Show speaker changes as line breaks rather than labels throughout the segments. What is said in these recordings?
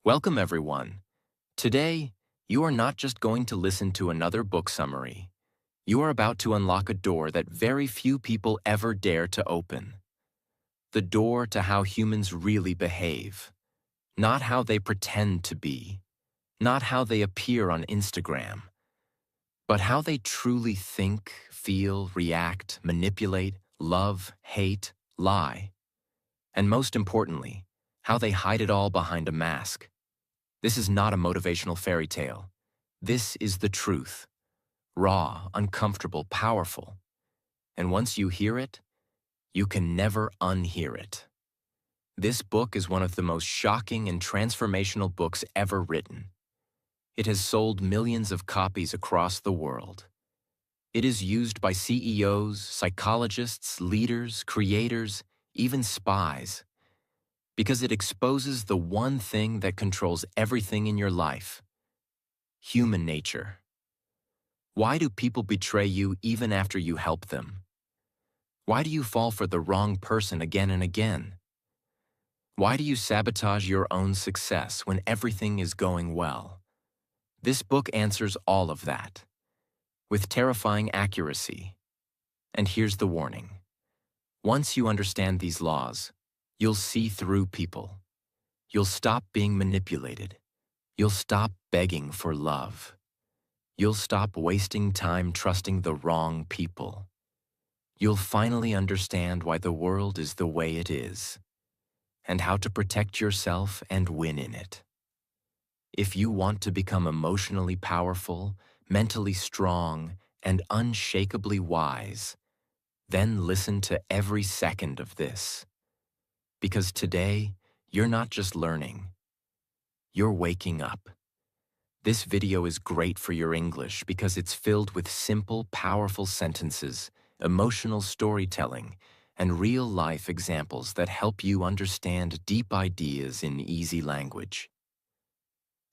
Welcome, everyone. Today, you are not just going to listen to another book summary. You are about to unlock a door that very few people ever dare to open. The door to how humans really behave. Not how they pretend to be. Not how they appear on Instagram. But how they truly think, feel, react, manipulate, love, hate, lie. And most importantly, how they hide it all behind a mask. This is not a motivational fairy tale. This is the truth. Raw, uncomfortable, powerful. And once you hear it, you can never unhear it. This book is one of the most shocking and transformational books ever written. It has sold millions of copies across the world. It is used by CEOs, psychologists, leaders, creators, even spies, because it exposes the one thing that controls everything in your life: human nature. Why do people betray you even after you help them? Why do you fall for the wrong person again and again? Why do you sabotage your own success when everything is going well? This book answers all of that, with terrifying accuracy. And here's the warning. Once you understand these laws, you'll see through people. You'll stop being manipulated. You'll stop begging for love. You'll stop wasting time trusting the wrong people. You'll finally understand why the world is the way it is, and how to protect yourself and win in it. If you want to become emotionally powerful, mentally strong, and unshakably wise, then listen to every second of this. Because today, you're not just learning, you're waking up. This video is great for your English because it's filled with simple, powerful sentences, emotional storytelling, and real-life examples that help you understand deep ideas in easy language.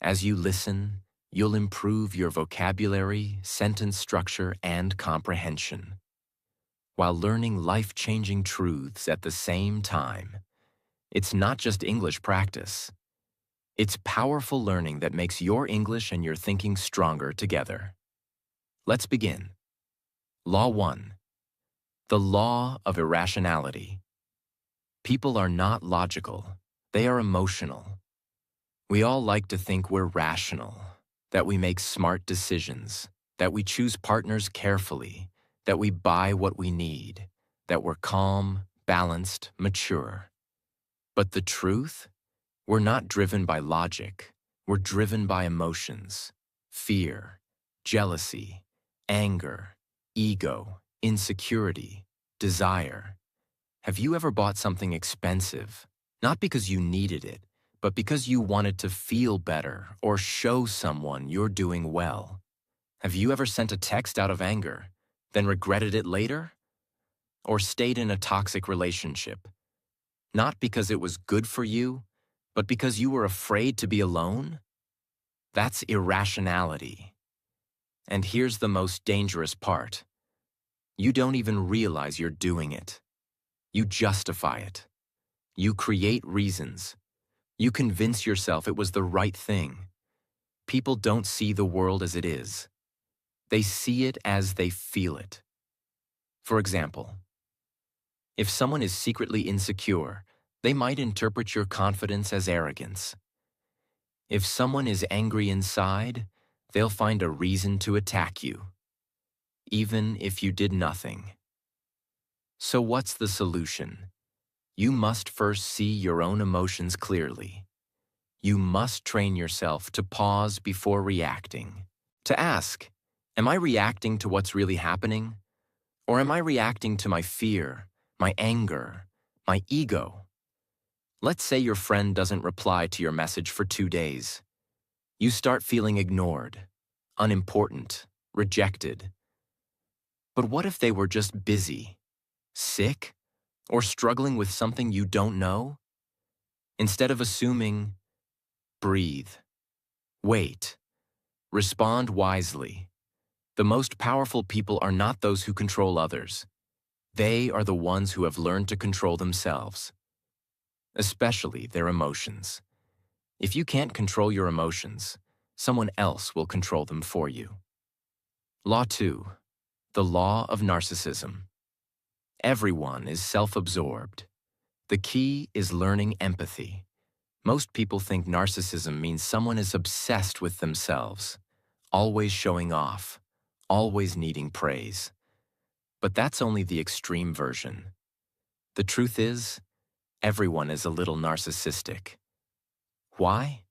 As you listen, you'll improve your vocabulary, sentence structure, and comprehension, while learning life-changing truths at the same time. It's not just English practice. It's powerful learning that makes your English and your thinking stronger together. Let's begin. Law 1. The law of irrationality. People are not logical. They are emotional. We all like to think we're rational, that we make smart decisions, that we choose partners carefully, that we buy what we need, that we're calm, balanced, mature. But the truth? We're not driven by logic. We're driven by emotions, fear, jealousy, anger, ego, insecurity, desire. Have you ever bought something expensive, not because you needed it, but because you wanted to feel better or show someone you're doing well? Have you ever sent a text out of anger, then regretted it later? Or stayed in a toxic relationship, not because it was good for you, but because you were afraid to be alone? That's irrationality. And here's the most dangerous part. You don't even realize you're doing it. You justify it. You create reasons. You convince yourself it was the right thing. People don't see the world as it is. They see it as they feel it. For example, if someone is secretly insecure, they might interpret your confidence as arrogance. If someone is angry inside, they'll find a reason to attack you, even if you did nothing. So what's the solution? You must first see your own emotions clearly. You must train yourself to pause before reacting, to ask, am I reacting to what's really happening? Or am I reacting to my fear, my anger, my ego? Let's say your friend doesn't reply to your message for 2 days. You start feeling ignored, unimportant, rejected. But what if they were just busy, sick, or struggling with something you don't know? Instead of assuming, breathe, wait, respond wisely. The most powerful people are not those who control others. They are the ones who have learned to control themselves, especially their emotions. If you can't control your emotions, someone else will control them for you. Law 2. The law of narcissism. Everyone is self-absorbed. The key is learning empathy. Most people think narcissism means someone is obsessed with themselves, always showing off, always needing praise. But that's only the extreme version. The truth is, everyone is a little narcissistic. Why?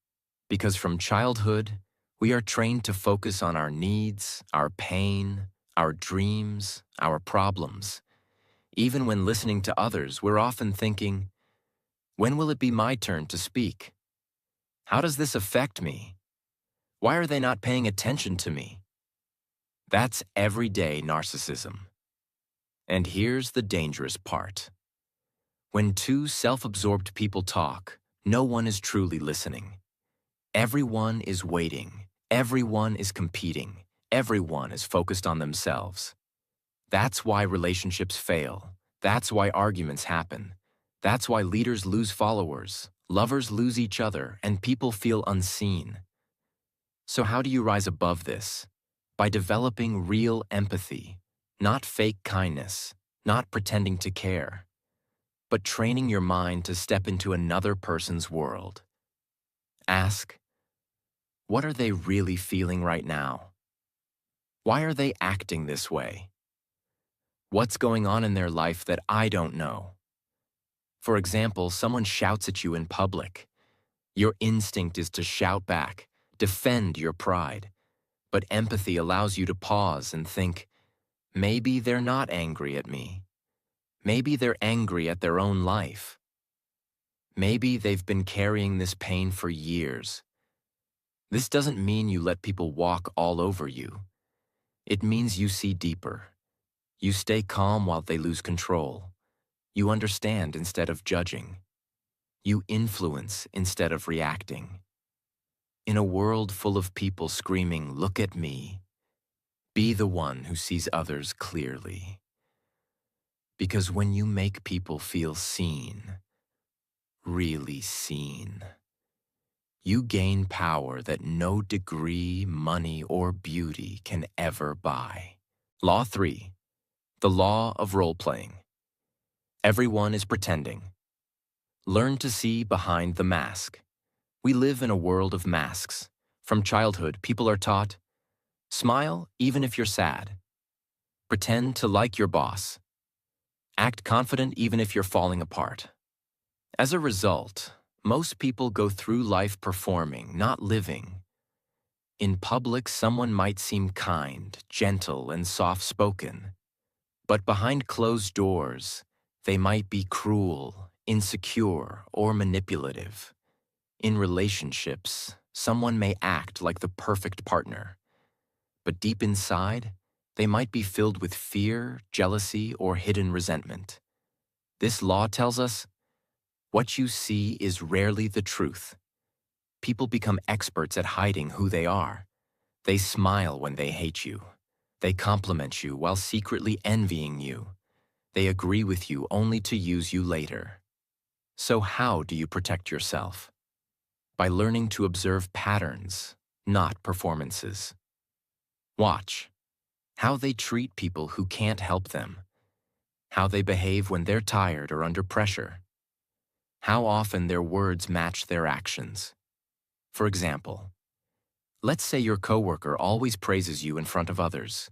Because from childhood, we are trained to focus on our needs, our pain, our dreams, our problems. Even when listening to others, we're often thinking, when will it be my turn to speak? How does this affect me? Why are they not paying attention to me? That's everyday narcissism. And here's the dangerous part. When two self-absorbed people talk, no one is truly listening. Everyone is waiting. Everyone is competing. Everyone is focused on themselves. That's why relationships fail. That's why arguments happen. That's why leaders lose followers, lovers lose each other, and people feel unseen. So how do you rise above this? By developing real empathy, not fake kindness, not pretending to care, but training your mind to step into another person's world. Ask, what are they really feeling right now? Why are they acting this way? What's going on in their life that I don't know? For example, someone shouts at you in public. Your instinct is to shout back, defend your pride. But empathy allows you to pause and think, maybe they're not angry at me. Maybe they're angry at their own life. Maybe they've been carrying this pain for years. This doesn't mean you let people walk all over you. It means you see deeper. You stay calm while they lose control. You understand instead of judging. You influence instead of reacting. In a world full of people screaming, "Look at me," be the one who sees others clearly. Because when you make people feel seen, really seen, you gain power that no degree, money, or beauty can ever buy. Law 3. The law of role-playing. Everyone is pretending. Learn to see behind the mask. We live in a world of masks. From childhood, people are taught, smile even if you're sad. Pretend to like your boss. Act confident even if you're falling apart. As a result, most people go through life performing, not living. In public, someone might seem kind, gentle, and soft-spoken. But behind closed doors, they might be cruel, insecure, or manipulative. In relationships, someone may act like the perfect partner. But deep inside, they might be filled with fear, jealousy, or hidden resentment. This law tells us, what you see is rarely the truth. People become experts at hiding who they are. They smile when they hate you. They compliment you while secretly envying you. They agree with you only to use you later. So how do you protect yourself? By learning to observe patterns, not performances. Watch how they treat people who can't help them, how they behave when they're tired or under pressure, how often their words match their actions. For example, let's say your coworker always praises you in front of others,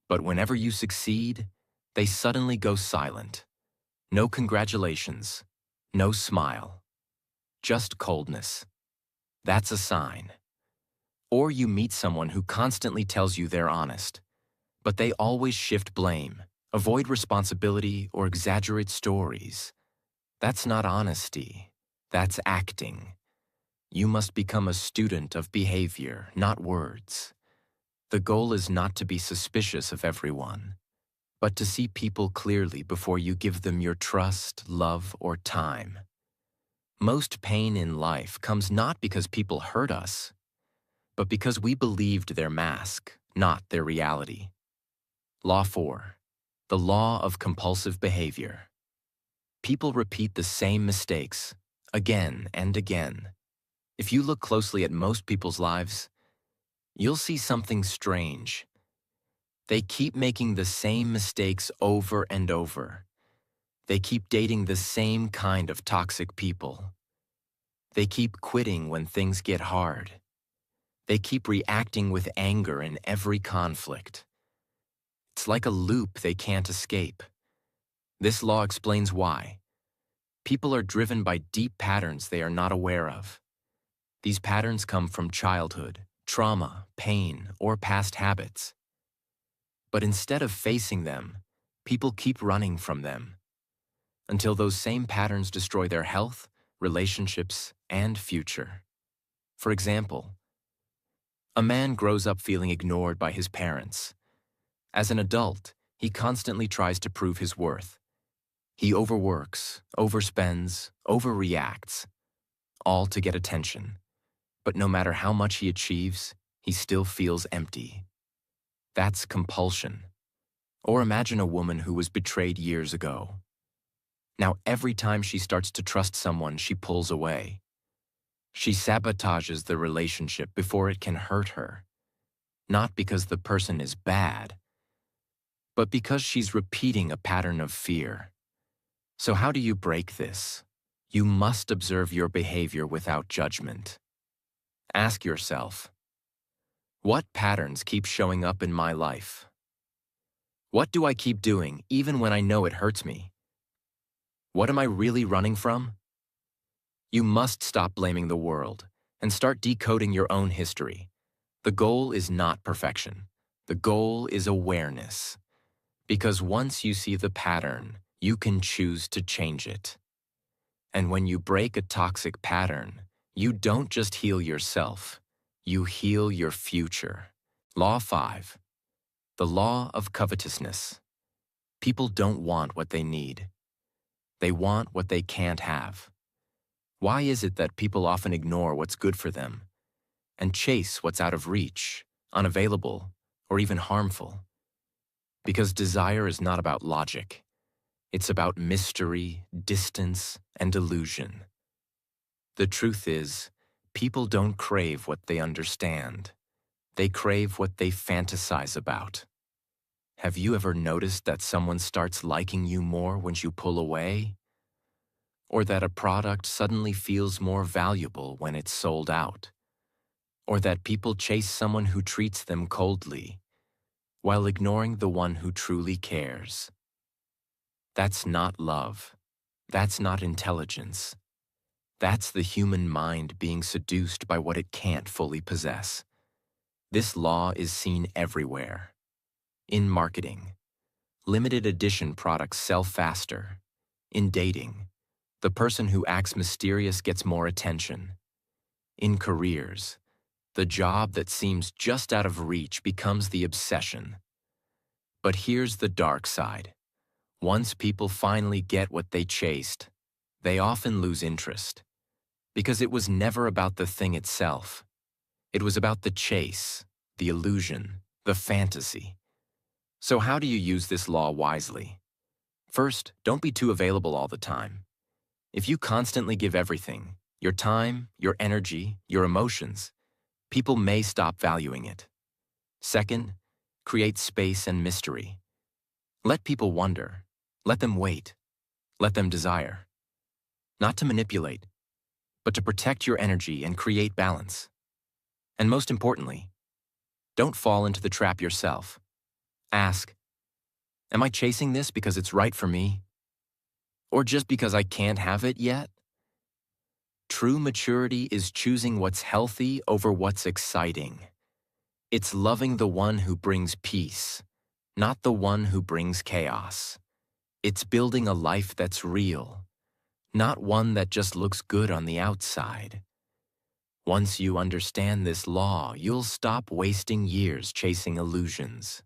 but whenever you succeed, they suddenly go silent. No congratulations, no smile, just coldness. That's a sign. Or you meet someone who constantly tells you they're honest, but they always shift blame, avoid responsibility, or exaggerate stories. That's not honesty. That's acting. You must become a student of behavior, not words. The goal is not to be suspicious of everyone, but to see people clearly before you give them your trust, love, or time. Most pain in life comes not because people hurt us, but because we believed their mask, not their reality. Law 4. The law of compulsive behavior. People repeat the same mistakes again and again. If you look closely at most people's lives, you'll see something strange. They keep making the same mistakes over and over. They keep dating the same kind of toxic people. They keep quitting when things get hard. They keep reacting with anger in every conflict. It's like a loop they can't escape. This law explains why. People are driven by deep patterns they are not aware of. These patterns come from childhood, trauma, pain, or past habits. But instead of facing them, people keep running from them until those same patterns destroy their health, relationships, and future. For example, a man grows up feeling ignored by his parents. As an adult, he constantly tries to prove his worth. He overworks, overspends, overreacts, all to get attention. But no matter how much he achieves, he still feels empty. That's compulsion. Or imagine a woman who was betrayed years ago. Now every time she starts to trust someone, she pulls away. She sabotages the relationship before it can hurt her. Not because the person is bad, but because she's repeating a pattern of fear. So how do you break this? You must observe your behavior without judgment. Ask yourself, what patterns keep showing up in my life? What do I keep doing even when I know it hurts me? What am I really running from? You must stop blaming the world and start decoding your own history. The goal is not perfection. The goal is awareness. Because once you see the pattern, you can choose to change it. And when you break a toxic pattern, you don't just heal yourself, you heal your future. Law 5. The law of covetousness. People don't want what they need. They want what they can't have. Why is it that people often ignore what's good for them and chase what's out of reach, unavailable, or even harmful? Because desire is not about logic. It's about mystery, distance, and illusion. The truth is, people don't crave what they understand. They crave what they fantasize about. Have you ever noticed that someone starts liking you more when you pull away? Or that a product suddenly feels more valuable when it's sold out? Or that people chase someone who treats them coldly, while ignoring the one who truly cares? That's not love. That's not intelligence. That's the human mind being seduced by what it can't fully possess. This law is seen everywhere. In marketing, limited edition products sell faster. In dating, the person who acts mysterious gets more attention. In careers, the job that seems just out of reach becomes the obsession. But here's the dark side. Once people finally get what they chased, they often lose interest. Because it was never about the thing itself. It was about the chase, the illusion, the fantasy. So how do you use this law wisely? First, don't be too available all the time. If you constantly give everything, your time, your energy, your emotions, people may stop valuing it. Second, create space and mystery. Let people wonder. Let them wait. Let them desire. Not to manipulate, but to protect your energy and create balance. And most importantly, don't fall into the trap yourself. Ask, am I chasing this because it's right for me? Or just because I can't have it yet? True maturity is choosing what's healthy over what's exciting. It's loving the one who brings peace, not the one who brings chaos. It's building a life that's real, not one that just looks good on the outside. Once you understand this law, you'll stop wasting years chasing illusions.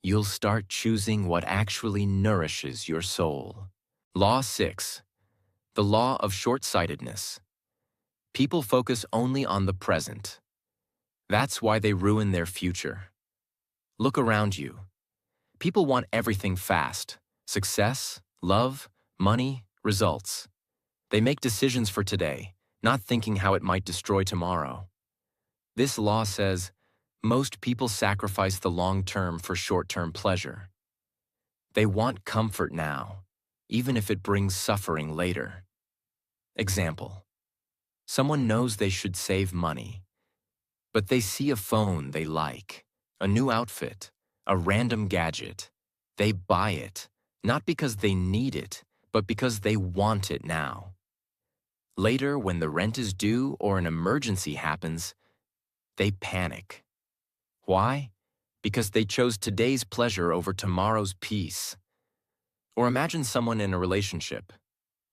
You'll start choosing what actually nourishes your soul. Law 6. The law of short-sightedness. People focus only on the present. That's why they ruin their future. Look around you. People want everything fast. Success, love, money, results. They make decisions for today, not thinking how it might destroy tomorrow. This law says most people sacrifice the long term for short-term pleasure. They want comfort now, even if it brings suffering later. Example: someone knows they should save money, but they see a phone they like, a new outfit, a random gadget. They buy it, not because they need it, but because they want it now. Later, when the rent is due or an emergency happens, they panic. Why? Because they chose today's pleasure over tomorrow's peace. Or imagine someone in a relationship.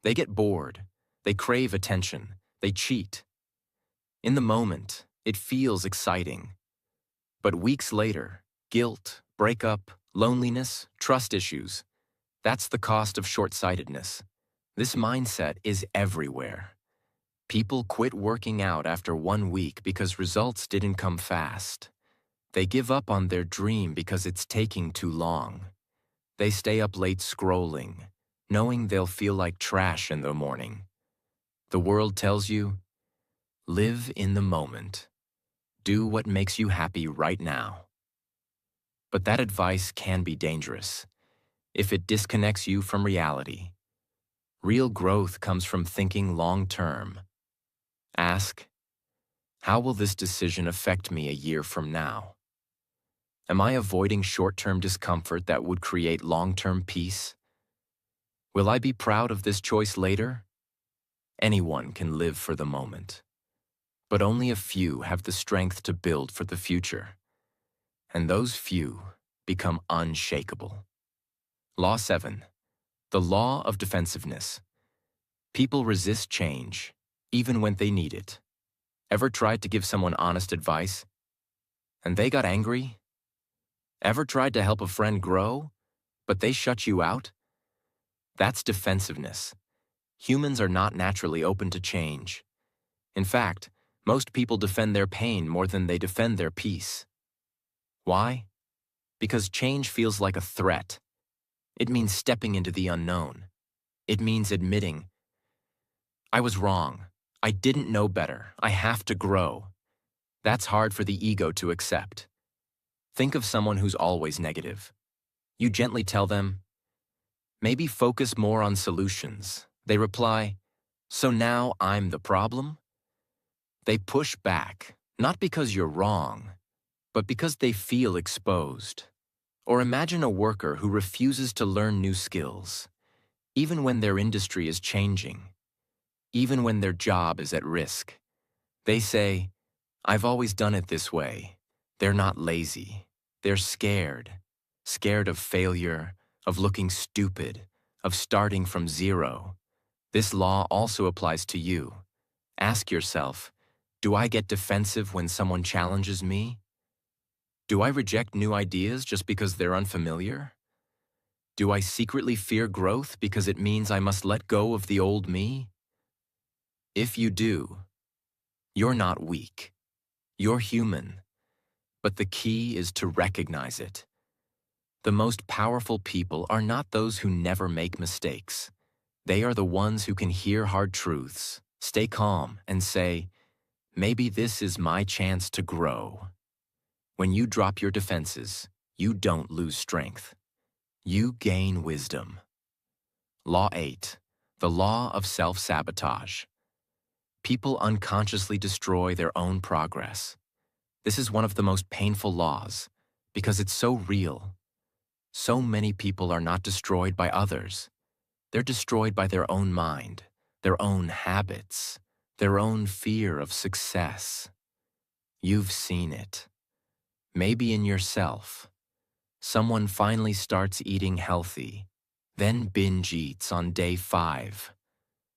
They get bored, they crave attention, they cheat. In the moment, it feels exciting. But weeks later, guilt, breakup, loneliness, trust issues. That's the cost of short-sightedness. This mindset is everywhere. People quit working out after 1 week because results didn't come fast. They give up on their dream because it's taking too long. They stay up late scrolling, knowing they'll feel like trash in the morning. The world tells you, live in the moment. Do what makes you happy right now. But that advice can be dangerous if it disconnects you from reality. Real growth comes from thinking long-term. Ask, how will this decision affect me a year from now? Am I avoiding short-term discomfort that would create long-term peace? Will I be proud of this choice later? Anyone can live for the moment, but only a few have the strength to build for the future. And those few become unshakable. Law 7. The law of defensiveness. People resist change, even when they need it. Ever tried to give someone honest advice, and they got angry? Ever tried to help a friend grow, but they shut you out? That's defensiveness. Humans are not naturally open to change. In fact, most people defend their pain more than they defend their peace. Why? Because change feels like a threat. It means stepping into the unknown. It means admitting, I was wrong. I didn't know better. I have to grow. That's hard for the ego to accept. Think of someone who's always negative. You gently tell them, maybe focus more on solutions. They reply, so now I'm the problem? They push back, not because you're wrong, but because they feel exposed. Or imagine a worker who refuses to learn new skills, even when their industry is changing, even when their job is at risk. They say, I've always done it this way. They're not lazy. They're scared. Scared of failure, of looking stupid, of starting from zero. This law also applies to you. Ask yourself, do I get defensive when someone challenges me? Do I reject new ideas just because they're unfamiliar? Do I secretly fear growth because it means I must let go of the old me? If you do, you're not weak. You're human. But the key is to recognize it. The most powerful people are not those who never make mistakes. They are the ones who can hear hard truths, stay calm, and say, maybe this is my chance to grow. When you drop your defenses, you don't lose strength. You gain wisdom. Law 8. The law of self-sabotage. People unconsciously destroy their own progress. This is one of the most painful laws because it's so real. So many people are not destroyed by others. They're destroyed by their own mind, their own habits, their own fear of success. You've seen it. Maybe in yourself. Someone finally starts eating healthy, then binge eats on day 5.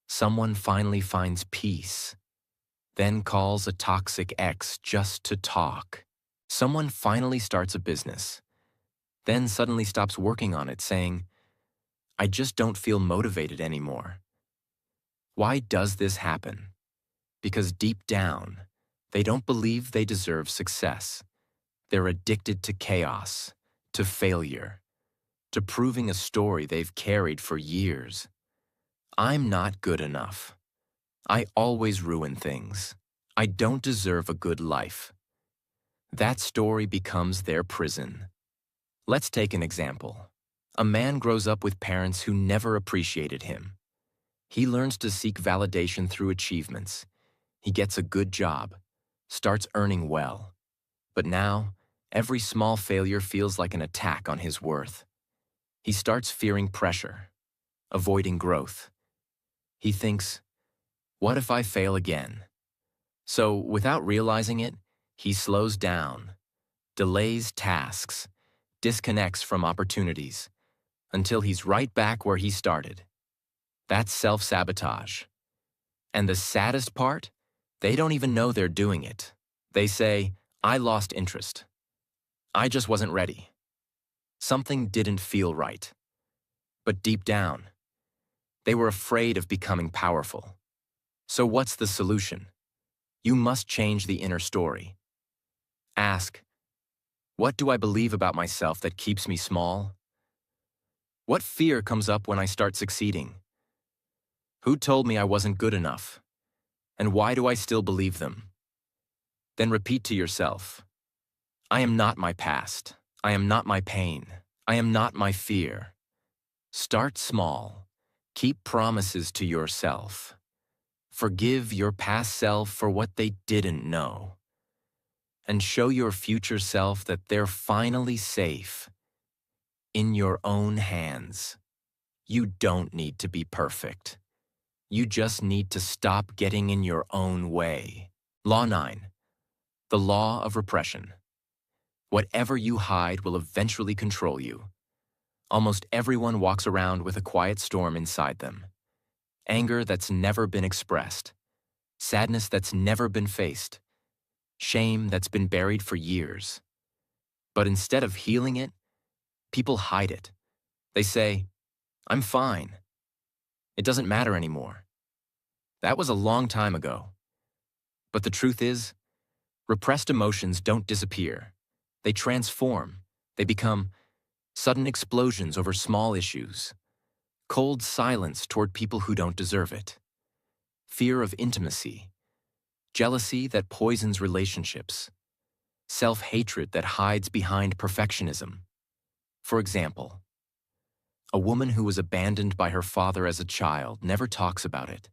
Someone finally finds peace, then calls a toxic ex just to talk. Someone finally starts a business, then suddenly stops working on it saying, I just don't feel motivated anymore. Why does this happen? Because deep down, they don't believe they deserve success. They're addicted to chaos, to failure, to proving a story they've carried for years. I'm not good enough. I always ruin things. I don't deserve a good life. That story becomes their prison. Let's take an example. A man grows up with parents who never appreciated him. He learns to seek validation through achievements. He gets a good job, starts earning well. But now, every small failure feels like an attack on his worth. He starts fearing pressure, avoiding growth. He thinks, what if I fail again? So, without realizing it, he slows down, delays tasks, disconnects from opportunities, until he's right back where he started. That's self-sabotage. And the saddest part? They don't even know they're doing it. They say, I lost interest. I just wasn't ready. Something didn't feel right. But deep down, they were afraid of becoming powerful. So what's the solution? You must change the inner story. Ask, what do I believe about myself that keeps me small? What fear comes up when I start succeeding? Who told me I wasn't good enough? And why do I still believe them? Then repeat to yourself, I am not my past. I am not my pain. I am not my fear. Start small. Keep promises to yourself. Forgive your past self for what they didn't know. And show your future self that they're finally safe. In your own hands. You don't need to be perfect. You just need to stop getting in your own way. Law 9. The law of repression. Whatever you hide will eventually control you. Almost everyone walks around with a quiet storm inside them. Anger that's never been expressed. Sadness that's never been faced. Shame that's been buried for years. But instead of healing it, people hide it. They say, I'm fine. It doesn't matter anymore. That was a long time ago. But the truth is, repressed emotions don't disappear. They transform. They become sudden explosions over small issues, cold silence toward people who don't deserve it, fear of intimacy, jealousy that poisons relationships, self-hatred that hides behind perfectionism. For example, a woman who was abandoned by her father as a child never talks about it.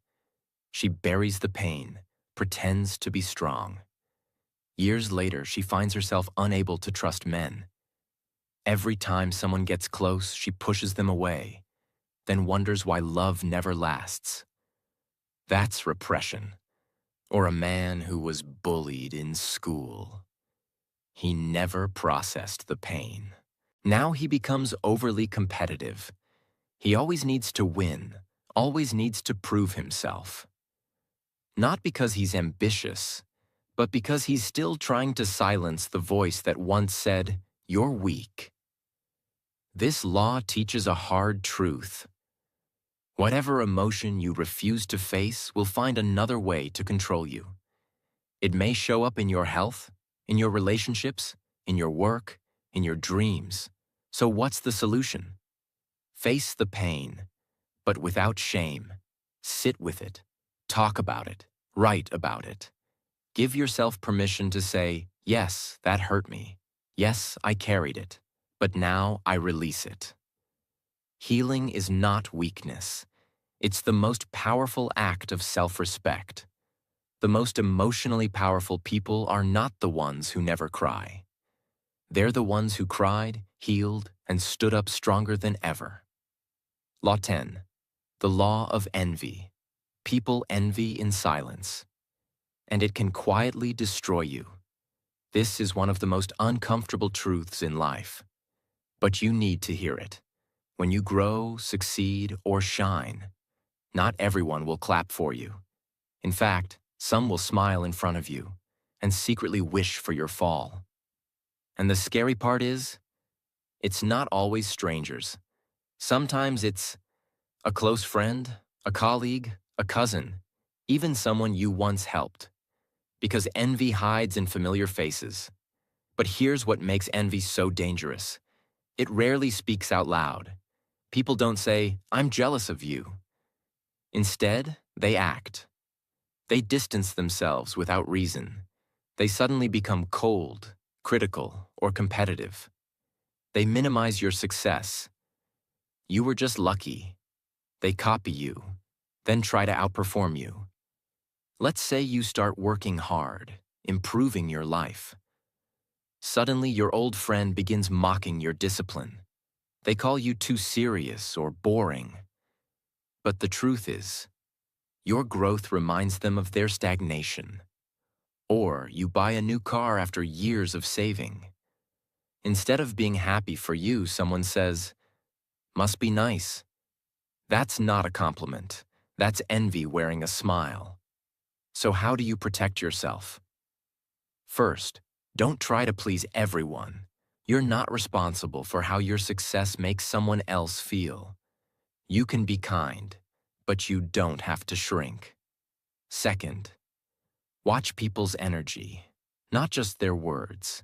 She buries the pain, pretends to be strong. Years later, she finds herself unable to trust men. Every time someone gets close, she pushes them away, then wonders why love never lasts. That's repression. Or a man who was bullied in school. He never processed the pain. Now he becomes overly competitive. He always needs to win, always needs to prove himself. Not because he's ambitious, but because he's still trying to silence the voice that once said, "You're weak." This law teaches a hard truth. Whatever emotion you refuse to face will find another way to control you. It may show up in your health, in your relationships, in your work, in your dreams. So what's the solution? Face the pain, but without shame. Sit with it. Talk about it. Write about it. Give yourself permission to say, yes, that hurt me. Yes, I carried it. But now I release it. Healing is not weakness. It's the most powerful act of self-respect. The most emotionally powerful people are not the ones who never cry. They're the ones who cried, healed, and stood up stronger than ever. Law 10. The law of envy. People envy in silence. And it can quietly destroy you. This is one of the most uncomfortable truths in life. But you need to hear it. When you grow, succeed, or shine, not everyone will clap for you. In fact, some will smile in front of you and secretly wish for your fall. And the scary part is, it's not always strangers. Sometimes it's a close friend, a colleague, a cousin, even someone you once helped. Because envy hides in familiar faces. But here's what makes envy so dangerous. It rarely speaks out loud. People don't say, I'm jealous of you. Instead, they act. They distance themselves without reason. They suddenly become cold, critical, or competitive. They minimize your success. You were just lucky. They copy you, then try to outperform you. Let's say you start working hard, improving your life. Suddenly, your old friend begins mocking your discipline. They call you too serious or boring. But the truth is, your growth reminds them of their stagnation. Or you buy a new car after years of saving. Instead of being happy for you, someone says, "Must be nice." That's not a compliment. That's envy wearing a smile. So how do you protect yourself? First, don't try to please everyone. You're not responsible for how your success makes someone else feel. You can be kind, but you don't have to shrink. Second, watch people's energy, not just their words.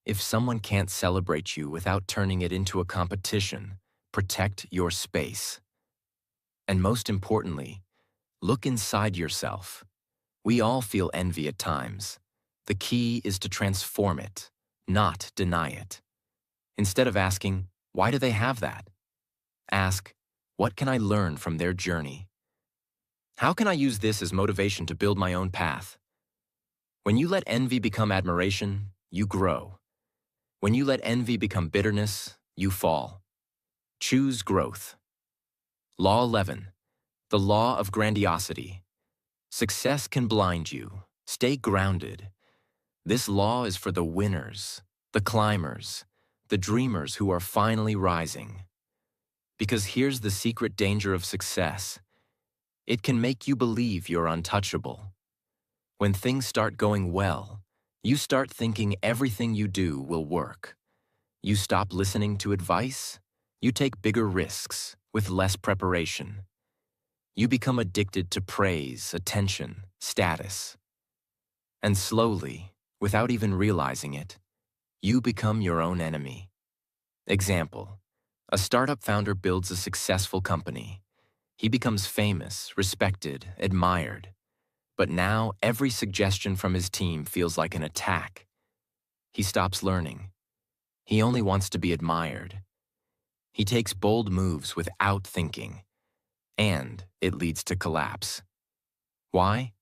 If someone can't celebrate you without turning it into a competition, protect your space. And most importantly, look inside yourself. We all feel envy at times. The key is to transform it, not deny it. Instead of asking, "Why do they have that?" ask, "What can I learn from their journey? How can I use this as motivation to build my own path?" When you let envy become admiration, you grow. When you let envy become bitterness, you fall. Choose growth. Law 11. The law of grandiosity. Success can blind you. Stay grounded. This law is for the winners, the climbers, the dreamers who are finally rising. Because here's the secret danger of success. It can make you believe you're untouchable. When things start going well, you start thinking everything you do will work. You stop listening to advice. You take bigger risks with less preparation. You become addicted to praise, attention, status. And slowly, without even realizing it, you become your own enemy. Example: a startup founder builds a successful company. He becomes famous, respected, admired. But now every suggestion from his team feels like an attack. He stops learning. He only wants to be admired. He takes bold moves without thinking, and it leads to collapse. Why?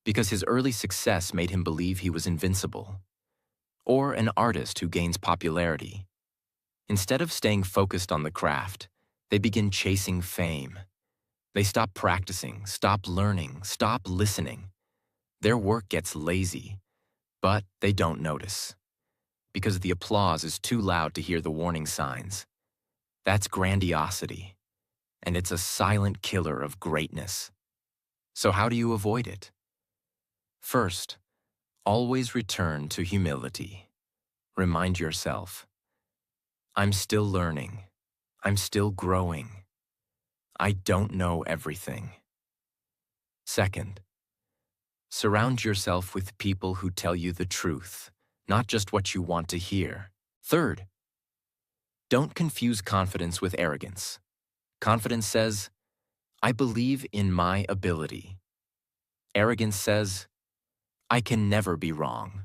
Because his early success made him believe he was invincible. Or an artist who gains popularity. Instead of staying focused on the craft, they begin chasing fame. They stop practicing, stop learning, stop listening. Their work gets lazy, but they don't notice. Because the applause is too loud to hear the warning signs. That's grandiosity, and it's a silent killer of greatness. So how do you avoid it? First, always return to humility. Remind yourself, I'm still learning. I'm still growing. I don't know everything. Second, surround yourself with people who tell you the truth, not just what you want to hear. Third, don't confuse confidence with arrogance. Confidence says, I believe in my ability. Arrogance says, I can never be wrong.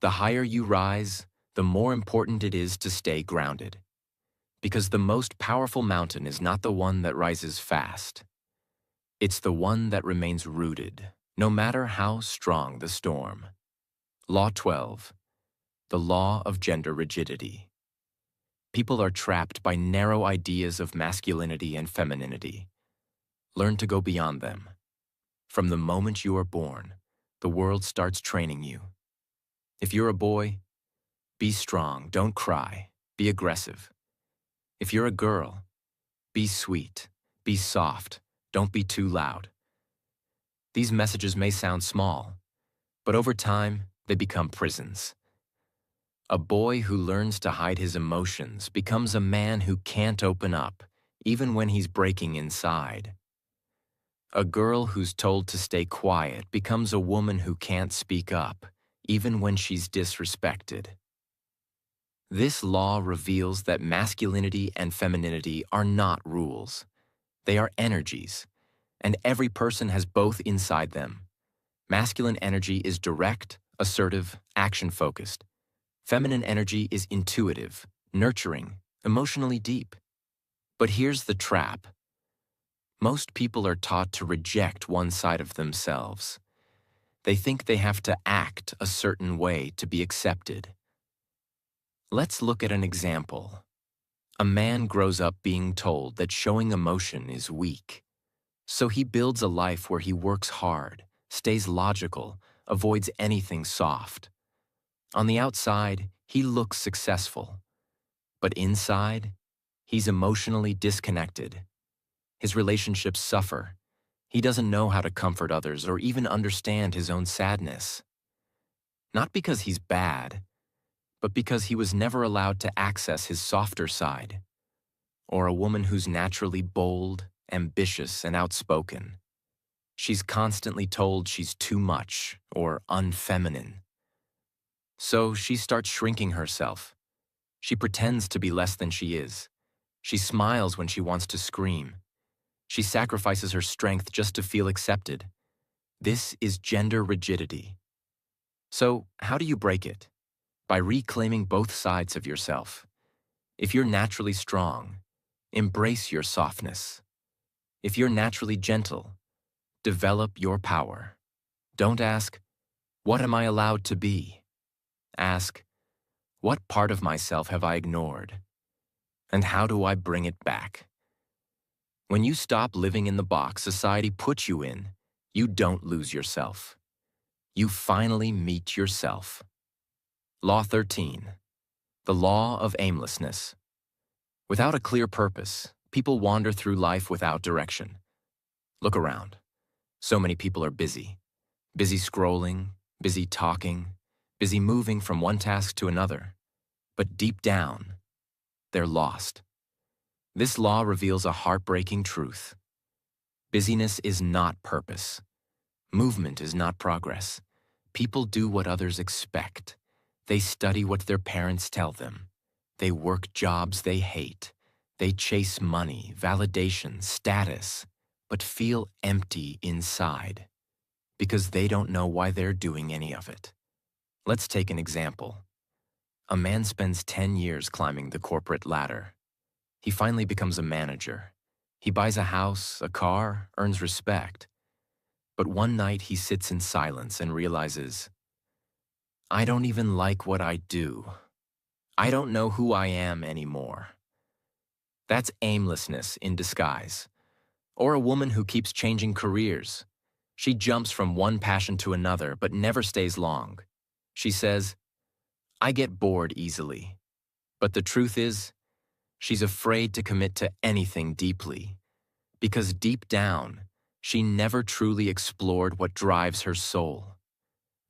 The higher you rise, the more important it is to stay grounded. Because the most powerful mountain is not the one that rises fast. It's the one that remains rooted, no matter how strong the storm. Law 12. The law of gender rigidity. People are trapped by narrow ideas of masculinity and femininity. Learn to go beyond them. From the moment you are born, the world starts training you. If you're a boy, be strong, don't cry, be aggressive. If you're a girl, be sweet, be soft, don't be too loud. These messages may sound small, but over time, they become prisons. A boy who learns to hide his emotions becomes a man who can't open up, even when he's breaking inside. A girl who's told to stay quiet becomes a woman who can't speak up, even when she's disrespected. This law reveals that masculinity and femininity are not rules. They are energies, and every person has both inside them. Masculine energy is direct, assertive, action-focused. Feminine energy is intuitive, nurturing, emotionally deep. But here's the trap. Most people are taught to reject one side of themselves. They think they have to act a certain way to be accepted. Let's look at an example. A man grows up being told that showing emotion is weak. So he builds a life where he works hard, stays logical, avoids anything soft. On the outside, he looks successful. But inside, he's emotionally disconnected. His relationships suffer. He doesn't know how to comfort others or even understand his own sadness. Not because he's bad, but because he was never allowed to access his softer side. Or a woman who's naturally bold, ambitious, and outspoken. She's constantly told she's too much or unfeminine. So she starts shrinking herself. She pretends to be less than she is. She smiles when she wants to scream. She sacrifices her strength just to feel accepted. This is gender rigidity. So how do you break it? By reclaiming both sides of yourself. If you're naturally strong, embrace your softness. If you're naturally gentle, develop your power. Don't ask, what am I allowed to be? Ask, what part of myself have I ignored? And how do I bring it back? When you stop living in the box society puts you in, you don't lose yourself. You finally meet yourself. Law 13. The law of aimlessness. Without a clear purpose, people wander through life without direction. Look around. So many people are busy. Busy scrolling, busy talking, busy moving from one task to another. But deep down, they're lost. This law reveals a heartbreaking truth. Busyness is not purpose. Movement is not progress. People do what others expect. They study what their parents tell them. They work jobs they hate. They chase money, validation, status, but feel empty inside because they don't know why they're doing any of it. Let's take an example. A man spends 10 years climbing the corporate ladder. He finally becomes a manager. He buys a house, a car, earns respect. But one night he sits in silence and realizes, I don't even like what I do. I don't know who I am anymore. That's aimlessness in disguise. Or a woman who keeps changing careers. She jumps from one passion to another but never stays long. She says, I get bored easily. But the truth is, she's afraid to commit to anything deeply. Because deep down, she never truly explored what drives her soul.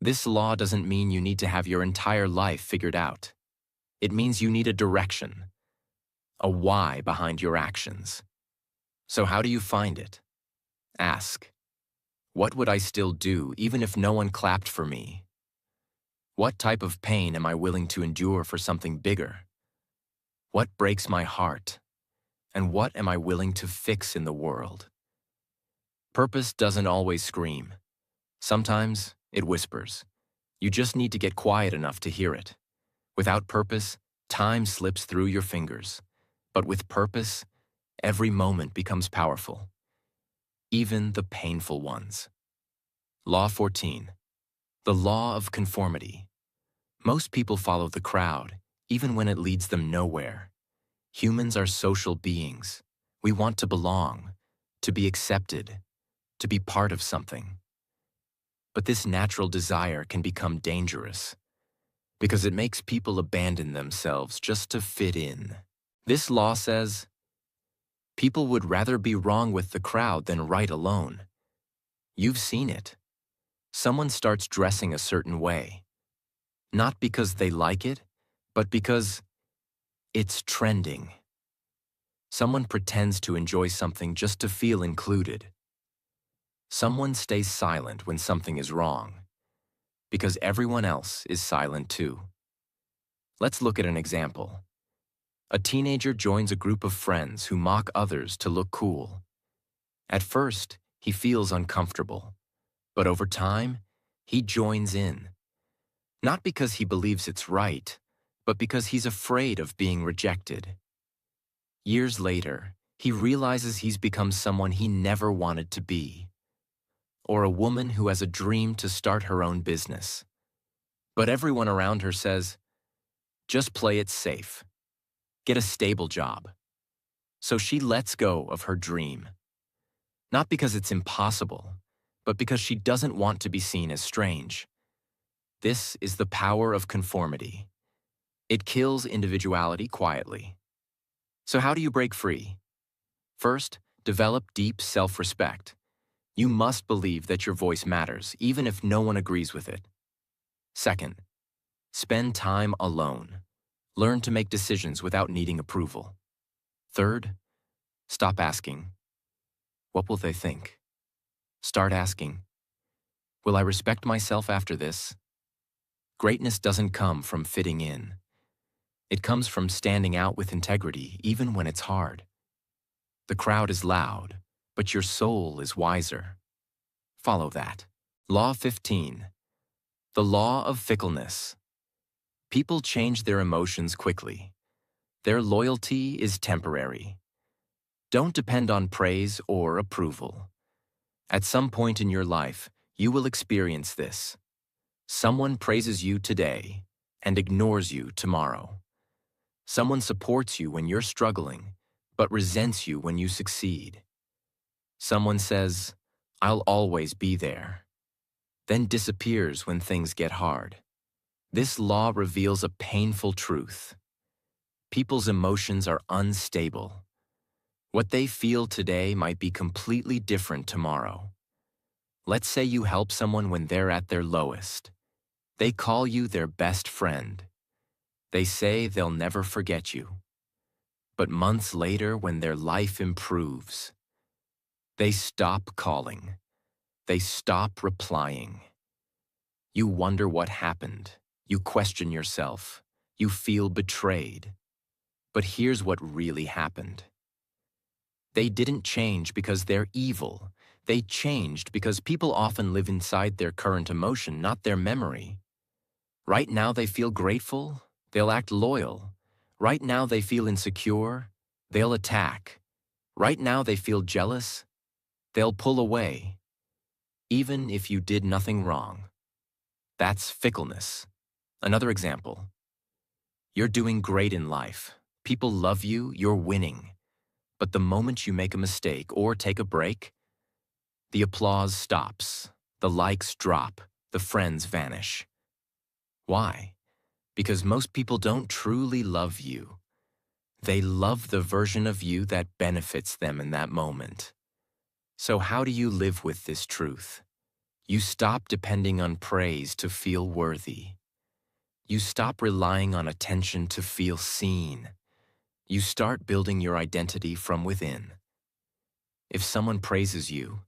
This law doesn't mean you need to have your entire life figured out. It means you need a direction, a why behind your actions. So how do you find it? Ask, what would I still do even if no one clapped for me? What type of pain am I willing to endure for something bigger? What breaks my heart? And what am I willing to fix in the world? Purpose doesn't always scream. Sometimes it whispers. You just need to get quiet enough to hear it. Without purpose, time slips through your fingers. But with purpose, every moment becomes powerful. Even the painful ones. Law 14. The law of conformity. Most people follow the crowd, even when it leads them nowhere. Humans are social beings. We want to belong, to be accepted, to be part of something. But this natural desire can become dangerous because it makes people abandon themselves just to fit in. This law says, people would rather be wrong with the crowd than right alone. You've seen it. Someone starts dressing a certain way, not because they like it, but because it's trending. Someone pretends to enjoy something just to feel included. Someone stays silent when something is wrong, because everyone else is silent too. Let's look at an example. A teenager joins a group of friends who mock others to look cool. At first, he feels uncomfortable, but over time, He joins in, not because he believes it's right, but because he's afraid of being rejected. Years later, he realizes he's become someone he never wanted to be, or a woman who has a dream to start her own business. But everyone around her says, just play it safe. Get a stable job. So she lets go of her dream. Not because it's impossible, but because she doesn't want to be seen as strange. This is the power of conformity. It kills individuality quietly. So how do you break free? First, develop deep self-respect. You must believe that your voice matters, even if no one agrees with it. Second, spend time alone. Learn to make decisions without needing approval. Third, stop asking, what will they think? Start asking, will I respect myself after this? Greatness doesn't come from fitting in. It comes from standing out with integrity, even when it's hard. The crowd is loud, but your soul is wiser. Follow that. Law 15. The law of fickleness. People change their emotions quickly. Their loyalty is temporary. Don't depend on praise or approval. At some point in your life, you will experience this. Someone praises you today and ignores you tomorrow. Someone supports you when you're struggling, but resents you when you succeed. Someone says, I'll always be there, then disappears when things get hard. This law reveals a painful truth. People's emotions are unstable. What they feel today might be completely different tomorrow. Let's say you help someone when they're at their lowest. They call you their best friend. They say they'll never forget you. But months later, when their life improves, they stop calling. They stop replying. You wonder what happened. You question yourself. You feel betrayed. But here's what really happened. They didn't change because they're evil. They changed because people often live inside their current emotion, not their memory. Right now they feel grateful, they'll act loyal. Right now they feel insecure, they'll attack. Right now they feel jealous, they'll pull away. Even if you did nothing wrong. That's fickleness. Another example. You're doing great in life. People love you, you're winning. But the moment you make a mistake or take a break, the applause stops, the likes drop, the friends vanish. Why? Because most people don't truly love you. They love the version of you that benefits them in that moment. So how do you live with this truth? You stop depending on praise to feel worthy. You stop relying on attention to feel seen. You start building your identity from within. If someone praises you,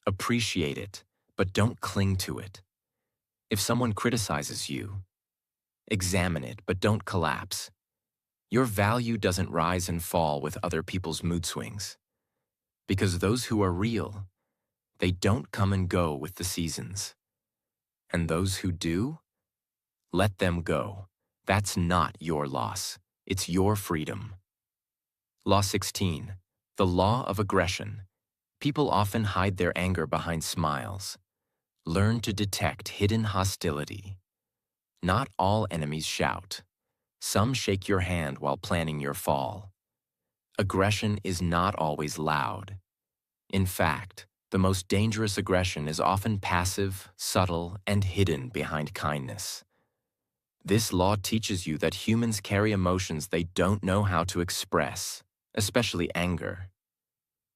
appreciate it, but don't cling to it. If someone criticizes you, examine it, but don't collapse. Your value doesn't rise and fall with other people's mood swings. Because those who are real, they don't come and go with the seasons. And those who do, let them go. That's not your loss. It's your freedom. Law 16. The law of aggression. People often hide their anger behind smiles. Learn to detect hidden hostility. Not all enemies shout. Some shake your hand while planning your fall. Aggression is not always loud. In fact, the most dangerous aggression is often passive, subtle, and hidden behind kindness. This law teaches you that humans carry emotions they don't know how to express, especially anger.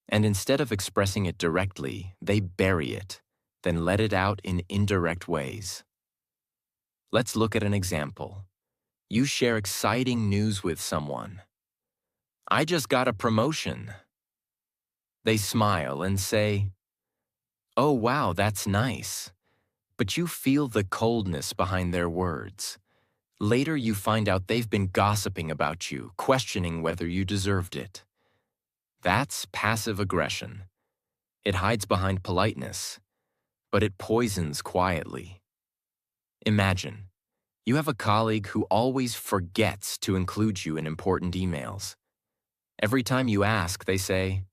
And instead of expressing it directly, they bury it, then let it out in indirect ways. Let's look at an example. You share exciting news with someone. I just got a promotion. They smile and say, oh wow, that's nice. But you feel the coldness behind their words. Later you find out they've been gossiping about you, questioning whether you deserved it. That's passive aggression. It hides behind politeness, but it poisons quietly. Imagine, you have a colleague who always forgets to include you in important emails. Every time you ask, they say,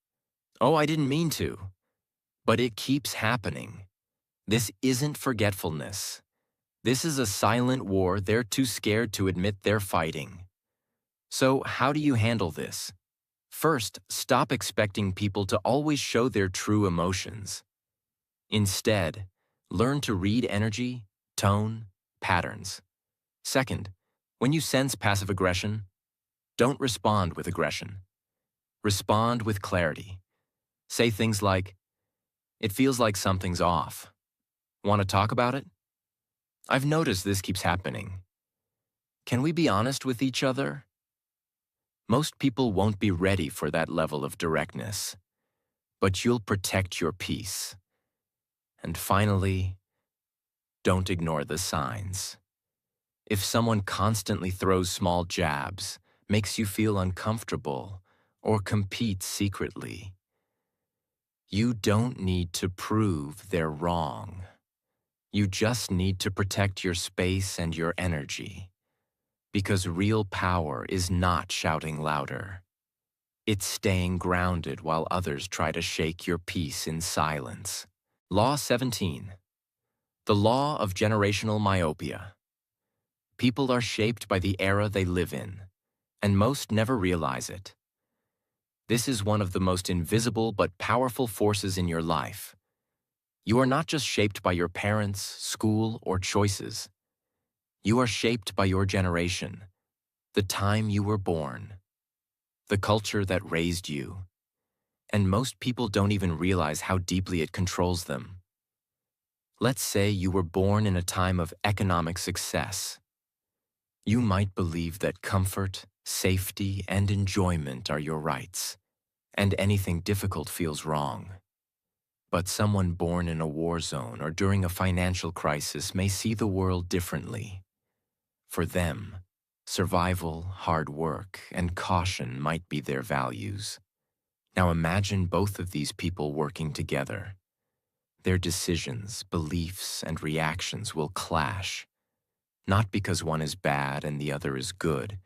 "Oh, I didn't mean to." But it keeps happening. This isn't forgetfulness. This is a silent war they're too scared to admit they're fighting. So how do you handle this? First, stop expecting people to always show their true emotions. Instead, learn to read energy, tone, patterns. Second, when you sense passive aggression, don't respond with aggression. Respond with clarity. Say things like, "It feels like something's off. Want to talk about it? I've noticed this keeps happening. Can we be honest with each other?" Most people won't be ready for that level of directness, but you'll protect your peace. And finally, don't ignore the signs. If someone constantly throws small jabs, makes you feel uncomfortable, or competes secretly, you don't need to prove they're wrong. You just need to protect your space and your energy. Because real power is not shouting louder. It's staying grounded while others try to shake your peace in silence. Law 17. The law of generational myopia. People are shaped by the era they live in, and most never realize it. This is one of the most invisible but powerful forces in your life. You are not just shaped by your parents, school, or choices. You are shaped by your generation, the time you were born, the culture that raised you, and most people don't even realize how deeply it controls them. Let's say you were born in a time of economic success. You might believe that comfort, safety, and enjoyment are your rights, and anything difficult feels wrong. But someone born in a war zone or during a financial crisis may see the world differently. For them, survival, hard work, and caution might be their values. Now imagine both of these people working together. Their decisions, beliefs, and reactions will clash, not because one is bad and the other is good,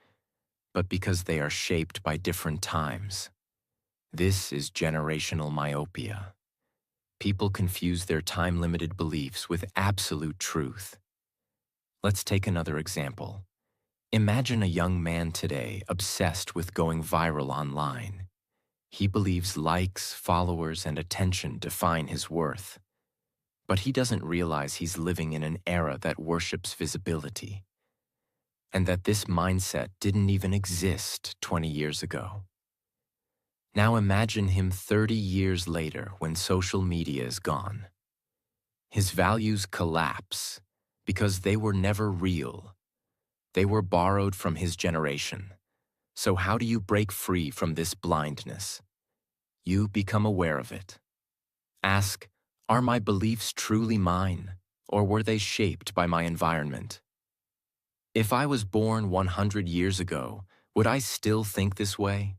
but because they are shaped by different times. This is generational myopia. People confuse their time-limited beliefs with absolute truth. Let's take another example. Imagine a young man today obsessed with going viral online. He believes likes, followers, and attention define his worth. But he doesn't realize he's living in an era that worships visibility, and that this mindset didn't even exist 20 years ago. Now imagine him 30 years later when social media is gone. His values collapse because they were never real. They were borrowed from his generation. So how do you break free from this blindness? You become aware of it. Ask, are my beliefs truly mine, or were they shaped by my environment? If I was born 100 years ago, would I still think this way?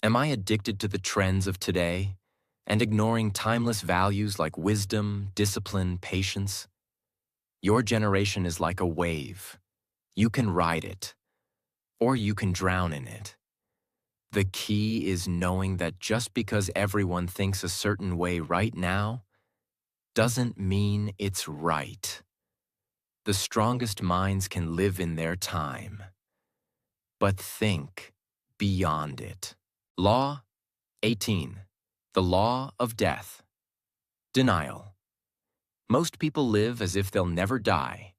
Am I addicted to the trends of today and ignoring timeless values like wisdom, discipline, patience? Your generation is like a wave. You can ride it, or you can drown in it. The key is knowing that just because everyone thinks a certain way right now doesn't mean it's right. The strongest minds can live in their time, but think beyond it. Law 18. The law of death. Denial. Most people live as if they'll never die,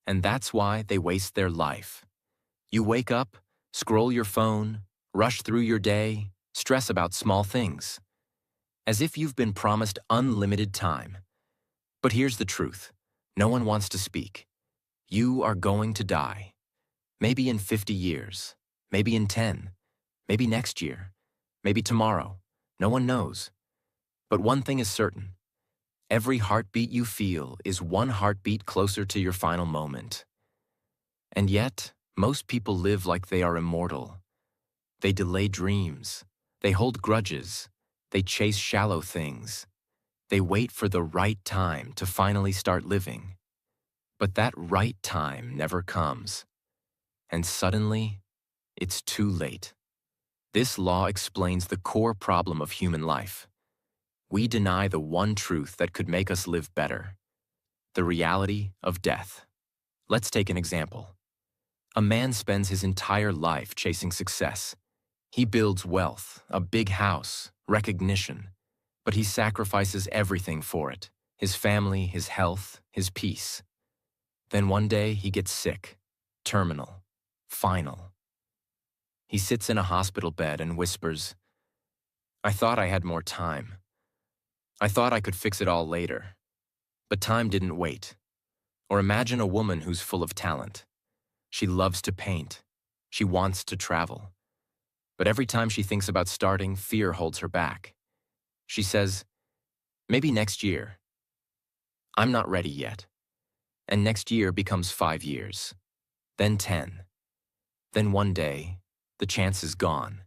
and that's why they waste their life. You wake up, scroll your phone, rush through your day, stress about small things, as if you've been promised unlimited time. But here's the truth. No one wants to speak. You are going to die. Maybe in 50 years, maybe in 10, maybe next year, maybe tomorrow. No one knows. But one thing is certain. Every heartbeat you feel is one heartbeat closer to your final moment. And yet, most people live like they are immortal. They delay dreams. They hold grudges. They chase shallow things. They wait for the right time to finally start living. But that right time never comes, and suddenly, it's too late. This law explains the core problem of human life. We deny the one truth that could make us live better, the reality of death. Let's take an example. A man spends his entire life chasing success. He builds wealth, a big house, recognition, but he sacrifices everything for it: his family, his health, his peace. Then one day he gets sick, terminal, final. He sits in a hospital bed and whispers, "I thought I had more time. I thought I could fix it all later." But time didn't wait. Or imagine a woman who's full of talent. She loves to paint. She wants to travel. But every time she thinks about starting, fear holds her back. She says, "Maybe next year. I'm not ready yet." And next year becomes 5 years, then 10. Then one day, the chance is gone.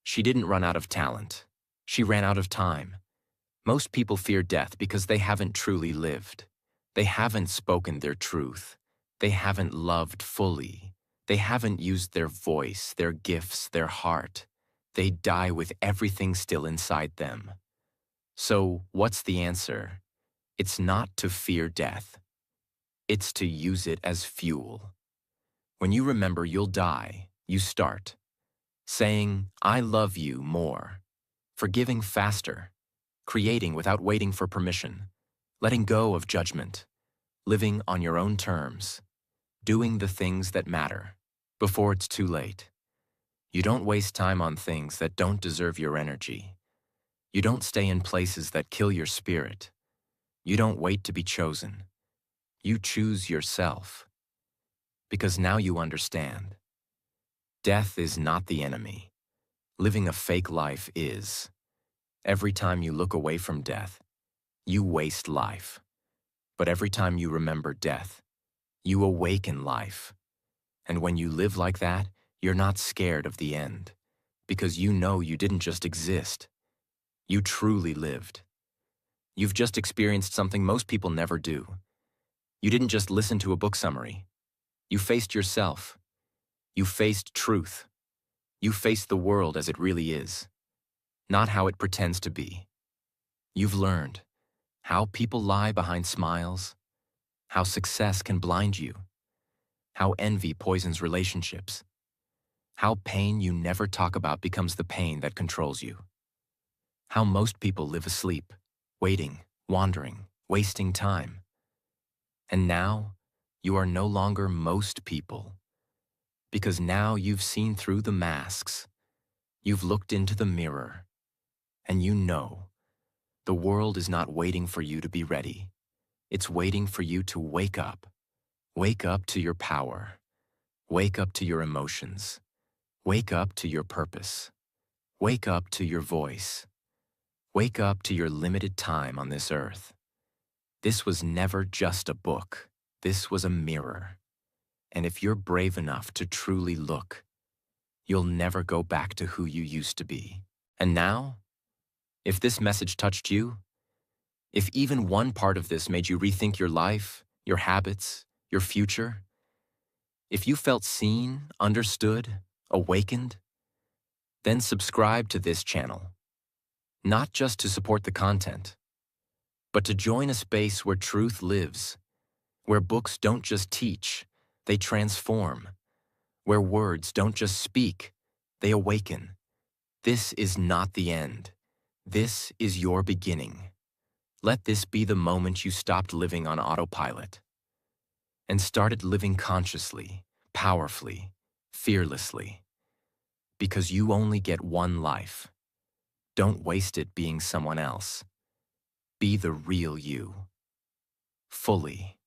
She didn't run out of talent. She ran out of time. Most people fear death because they haven't truly lived. They haven't spoken their truth. They haven't loved fully. They haven't used their voice, their gifts, their heart. They die with everything still inside them. So, what's the answer? It's not to fear death. It's to use it as fuel. When you remember you'll die, you start. Saying, "I love you" more. Forgiving faster. Creating without waiting for permission. Letting go of judgment. Living on your own terms. Doing the things that matter. Before it's too late. You don't waste time on things that don't deserve your energy. You don't stay in places that kill your spirit. You don't wait to be chosen. You choose yourself. Because now you understand. Death is not the enemy. Living a fake life is. Every time you look away from death, you waste life. But every time you remember death, you awaken life. And when you live like that, you're not scared of the end. Because you know you didn't just exist. You truly lived. You've just experienced something most people never do. You didn't just listen to a book summary. You faced yourself. You faced truth. You faced the world as it really is, not how it pretends to be. You've learned how people lie behind smiles, how success can blind you, how envy poisons relationships, how pain you never talk about becomes the pain that controls you, how most people live asleep, waiting, wandering, wasting time. And now, you are no longer most people, because now you've seen through the masks, you've looked into the mirror, and you know the world is not waiting for you to be ready. It's waiting for you to wake up. Wake up to your power. Wake up to your emotions. Wake up to your purpose. Wake up to your voice. Wake up to your limited time on this earth. This was never just a book. This was a mirror. And if you're brave enough to truly look, you'll never go back to who you used to be. And now, if this message touched you, if even one part of this made you rethink your life, your habits, your future, if you felt seen, understood, awakened, then subscribe to this channel. Not just to support the content, but to join a space where truth lives, where books don't just teach, they transform, where words don't just speak, they awaken. This is not the end. This is your beginning. Let this be the moment you stopped living on autopilot and started living consciously, powerfully, fearlessly. Because you only get one life. Don't waste it being someone else. Be the real you. Fully.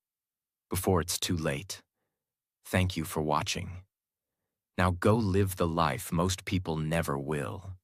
Before it's too late. Thank you for watching. Now go live the life most people never will.